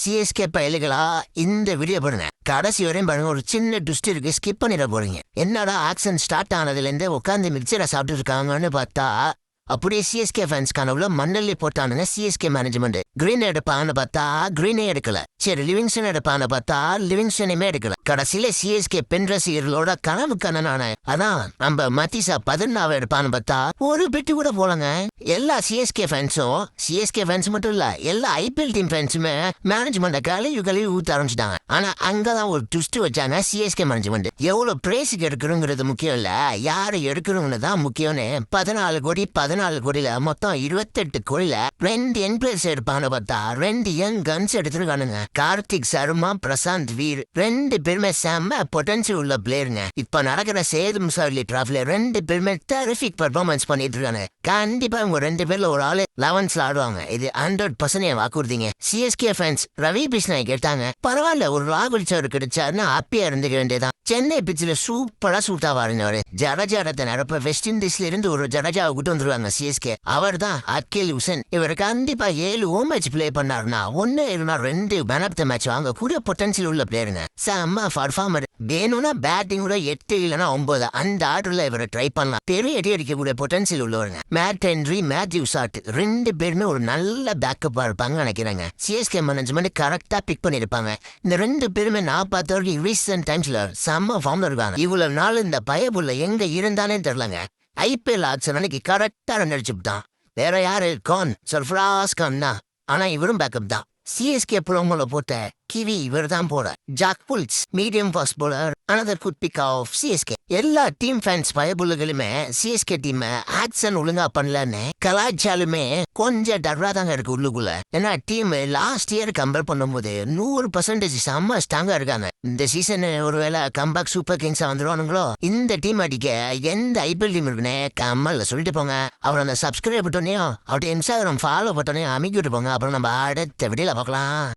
CSK பயலுகளா இந்த video பாருங்க. கடைசி வரையும் பாருங்க. ஒரு சின்ன ட்விஸ்ட் இருக்கு, ஸ்கிப் பண்ணிட போறீங்க. என்னடா ஆக்ஷன் ஸ்டார்ட் ஆனதுல இருந்து உட்காந்து மிக்சரை சாப்பிட்டு இருக்காங்கன்னு பார்த்தா அப்படியே சிஎஸ்கே ஃபேன்ஸ் கனவுல மண்ணல்லி போட்டானுங்க சிஎஸ்கே மேனேஜ்மெண்ட். கிரீன் எடுப்பான்னு பார்த்தா கிரீனே எடுக்கல. சரி லிவிங்ஸ்டன் எடுப்பான்னு பார்த்தா லிவிங்ஸ்டனுமே எடுக்கல. கடைசியில சிஎஸ்கே பெண் ரசிகர்களோட கனவு கண்ணனான அதான் நம்ம மத்திசா 14 எடுப்பான்னு பார்த்தா ஒரு பிட்டு கூட போலங்க. எல்லா சிஎஸ்கே ஃபேன்ஸ் மட்டும் இல்ல, எல்லா ஐபிஎல் டீம் ஃபேன்ஸுமே மேனேஜ்மெண்ட கழுவி ஊத்த ஆரம்பிச்சிட்டாங்க. ஆனா அங்கதான் ஒரு ட்விஸ்ட் வச்சாங்க சிஎஸ்கே மேனேஜ்மெண்ட். எவ்வளவு பிரேஸுக்கு எடுக்கணுங்கிறது முக்கியம் இல்ல, யாரு எடுக்கணும்னு தான் முக்கியம்னு 14 கோடியில மொத்தம் 28 கோடியில 2 யங் பிளேயர்ஸ் எடுப்பான்னு பார்த்தா 2 யங் கன்ஸ் எடுத்துருக்கானுங்க. கார்த்திக் சர்மா, பிரசாந்த் வீர் 2 பேருமே செம்ம பொட்டன்சியல் உள்ள பிளேயருங்க. இப்ப நடக்கிற சேதும் சார்லி டிராஃபில 2 பேருமே டெரிஃபிக் பெர்ஃபார்மன்ஸ் பண்ணிட்டு இருக்காங்க. கண்டிப்பா இவங்க 2 பேர்ல ஒரு ஆளு 11ல ஆடுவாங்க. இது 100% வாக்குறுதிங்க. சிஎஸ்கே ஃபேன்ஸ் ரவி பிஷ்னாய் கேட்டாங்க, பரவாயில்ல ஒரு ராகுல் சார் கிடைச்சாருன்னா ஹாப்பியா இருந்துக்க வேண்டியதான். சென்னை பிச்சில சூப்பரா சூட்டா வாரினவரு. ஜடேஜாடத்தை நடப்ப வெஸ்ட் இண்டீஸ்ல இருந்து ஒரு ஜடேஜாவை கூட்டு வந்துருவாங்க சிஎஸ்கே. அவர் தான் அகில் ஹுசேன். இவர் கண்டிப்பா 7 ஹோம் மேட்ச் பிளே பண்ணாருன்னா 1 இல்லைனா 2 மேன் ஆஃப் த மேட்ச் வாங்க கூட பொட்டன்சியல் உள்ள பிளேயருங்க. செம்ம பர்ஃபார்மர். வேணும்னா பேட்டிங் கூட 8 இல்லைனா 9 அந்த ஆர்டர்ல இவரை ட்ரை பண்ணலாம். பெரிய அடி அடிக்கக்கூடிய பொட்டன்சியல் உள்ளவருங்க. மேட் ஹென்ரி, மேத்யூ சாட் 2 பேருமே ஒரு நல்ல பேக்கப்பா இருப்பாங்க நினைக்கிறாங்க. சிஎஸ்கே மேனேஜ்மெண்ட் கரெக்டா பிக் பண்ணிருப்பாங்க. இந்த 2 பேருமே நான் பார்த்த வரைக்கும் ரீசென்ட் டைம்ஸ்ல செம்ம ஃபார்ம்ல இருக்காங்க. இவ்வளவு நாள் இந்த பயபுள்ள எங்க இருந்தானே தெரியலங்க. ஐபிஎல் ஆக்சன் அன்னைக்கு கரெக்டா ரன் அடிச்சுட்டான். வேற யாரு? கான், சர்ஃப்ராஸ் கான் தான். ஆனா இவரும் பேக்கப் தான். சிஎஸ்கே ப்ரோமோல போட்ட கிவி இவர் தான் போட. Zak Foulkes medium fast bowler, another good pick of CSK. எல்லா டீம் ஃபேன்ஸ் பயபுள்ளுகளுமே சிஎஸ்கே டீம் ஆக்சன் ஒழுங்கா பண்ணலன்னு கலாச்சாலுமே கொஞ்சம் டர்ரா தாங்க இருக்கு உள்ளுக்குள்ள. ஏன்னா டீம் லாஸ்ட் இயர் கம்பேர் பண்ணும்போது 100% செம்ம ஸ்ட்ராங்கா இருக்காங்க. இந்த சீசன் ஒருவேளை கம்பேக் சூப்பர் கிங்ஸா வந்துருவானுங்களோ. இந்த டீம் அடிக்க எந்த ஐபிஎல் டீம் இருக்குன்னு கம்மல்ல சொல்லிட்டு போங்க. அப்புறம் அந்த சப்ஸ்கிரைப் பட்டோனையும் அவருடைய இன்ஸ்டாகிராம் ஃபாலோ பட்டோனையும் அமைக்கிட்டு போங்க. அப்புறம் நம்ம அடுத்த வீடியோல பார்க்கலாம்.